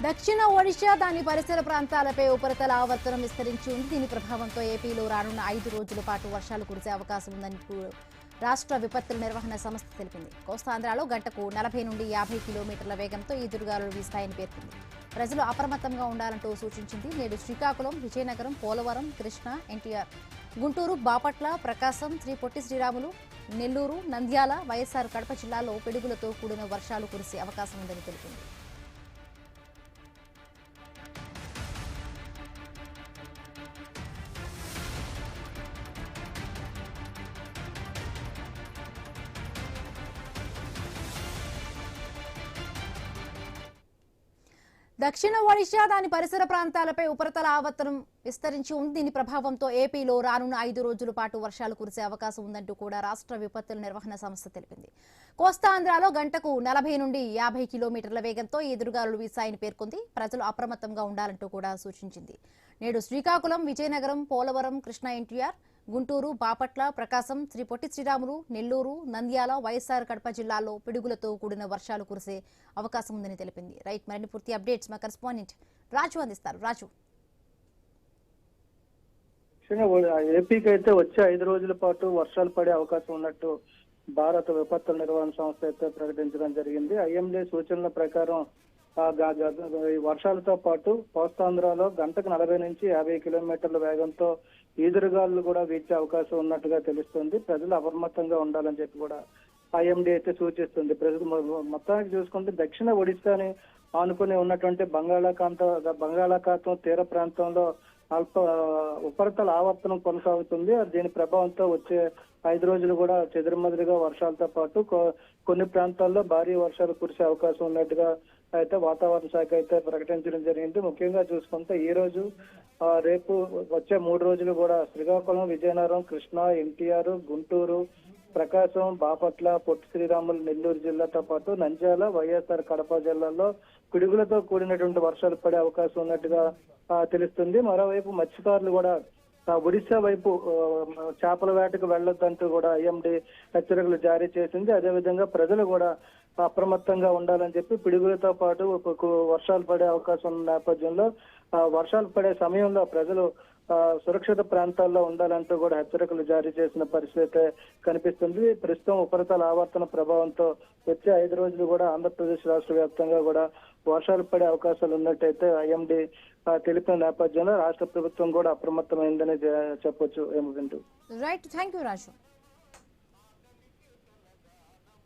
దక్షిణ ఒడిషా దాని పరిసర ప్రాంతాలపై ఉపరితల ఆవర్తనం విస్తరించి ఉంది. దీని ప్రభావంతో ఏపీలో రానున్న 5 రోజుల పాటు వర్షాలు కురిసే అవకాశం ఉందని రాష్ట్ర విపత్తుల నిర్వహణ సంస్థ తెలిపింది. కోస్తాంధ్రలో గంటకు 40 నుండి 50 కిలోమీటర్ల వేగంతో ఈదురుగాలులు వీస్తాయని పేర్కొంది. ప్రజలు అప్రమత్తంగా ఉండాలంటూ సూచించింది. నేడు శ్రీకాకుళం, విజయనగరం, పోలవరం, కృష్ణా, ఎన్టీఆర్, గుంటూరు, బాపట్ల, ప్రకాశం, శ్రీ పొట్టి శ్రీరాములు, నెల్లూరు, నంద్యాల, వైఎస్ఆర్ కడప జిల్లాల్లో పిడుగులతో కూడిన వర్షాలు కురిసే అవకాశం ఉందని తెలిపింది. దక్షిణ ఒడిషా దాని పరిసర ప్రాంతాలపై ఉపరితల ఆవర్తనం విస్తరించి ఉంది. దీని ప్రభావంతో ఏపీలో రానున్న 5 రోజుల పాటు వర్షాలు కురిసే అవకాశం ఉందంటూ కూడా రాష్ట్ర విపత్తుల నిర్వహణ సంస్థ తెలిపింది. కోస్తాంధ్రలో గంటకు 40 నుండి 50 కిలోమీటర్ల వేగంతో ఎదురుగాలులు వీసాయని పేర్కొంది. ప్రజలు అప్రమత్తంగా ఉండాలంటూ కూడా సూచించింది. నేడు శ్రీకాకుళం, విజయనగరం, పోలవరం, కృష్ణా, ఎన్టీఆర్, గుంటూరు, బాపట్ల, ప్రకాశం, శ్రీ పొట్టి శ్రీరాములు, నెల్లూరు, నంద్యాల, వైఎస్ఆర్ కడప జిల్లాల్లో పిడుగులతో కూడిన వర్షాలు కురిసే అవకాశం ఉందని తెలిపింది. రైట్, మరిన్ని పూర్తి అప్డేట్స్ మా కరెస్పాండెంట్ రాజు అందిస్తారు. రాజు, ఏపీకి అయితే వచ్చే 5 రోజుల పాటు వర్షాలు పడే అవకాశం ఉన్నట్టు భారత విపత్తుల నిర్వహణ సంస్థ అయితే ప్రకటించడం జరిగింది. ఐఎండీ సూచనల ప్రకారం వర్షాలతో పాటు కోస్తాంధ్రలో గంటకు 40 నుంచి 50 కిలోమీటర్ల వేగంతో ఈదురుగాలు కూడా వీచే అవకాశం ఉన్నట్టుగా తెలుస్తుంది. ప్రజలు అప్రమత్తంగా ఉండాలని చెప్పి కూడా ఐఎండీ అయితే సూచిస్తుంది. ప్రజలు మొత్తానికి చూసుకుంటే దక్షిణ ఒడిశాని ఆనుకుని ఉన్నటువంటి బంగాళాఖాతం తీర ప్రాంతంలో ఉపరితల ఆవర్తనం కొనసాగుతుంది. దీని ప్రభావంతో వచ్చే 5 రోజులు కూడా చెదురుమదురుగా వర్షాలతో పాటు కొన్ని ప్రాంతాల్లో భారీ వర్షాలు కురిసే అవకాశం ఉన్నట్టుగా అయితే వాతావరణ శాఖ అయితే ప్రకటించడం జరిగింది. ముఖ్యంగా చూసుకుంటే ఈ రోజు రేపు వచ్చే 3 రోజులు కూడా శ్రీకాకుళం, విజయనగరం, కృష్ణా, ఎన్టీఆర్, గుంటూరు, ప్రకాశం, బాపట్ల, పొట్టి శ్రీరాములు, నెల్లూరు జిల్లాతో పాటు నంద్యాల, వైఎస్ఆర్ కడప జిల్లాల్లో పిడుగులతో కూడినటువంటి వర్షాలు పడే అవకాశం ఉన్నట్టుగా తెలుస్తుంది. మరోవైపు మత్స్యకారులు కూడా ఒడిశా వైపు చేపల వేటకు వెళ్లొద్దంటూ కూడా ఐఎండీ హెచ్చరికలు జారీ చేసింది. అదేవిధంగా ప్రజలు కూడా అప్రమత్తంగా ఉండాలని చెప్పి పిడుగులతో పాటు వర్షాలు పడే అవకాశం ఉన్న నేపథ్యంలో వర్షాలు పడే సమయంలో ప్రజలు సురక్షిత ప్రాంతాల్లో ఉండాలంటూ కూడా హెచ్చరికలు జారీ చేసిన పరిస్థితి కనిపిస్తుంది. ప్రస్తుతం ఉపరితల ఆవర్తన ప్రభావంతో వచ్చే 5 రోజులు కూడా ఆంధ్రప్రదేశ్ రాష్ట్ర వ్యాప్తంగా కూడా వర్షాలు పడే అవకాశాలు ఉన్నట్టయితే ఐఎండీ తెలిపిన నేపథ్యంలో రాష్ట్ర ప్రభుత్వం కూడా అప్రమత్తమైందని చెప్పొచ్చు. ఏమిటంటూ రైట్, థ్యాంక్ యూ రాజు.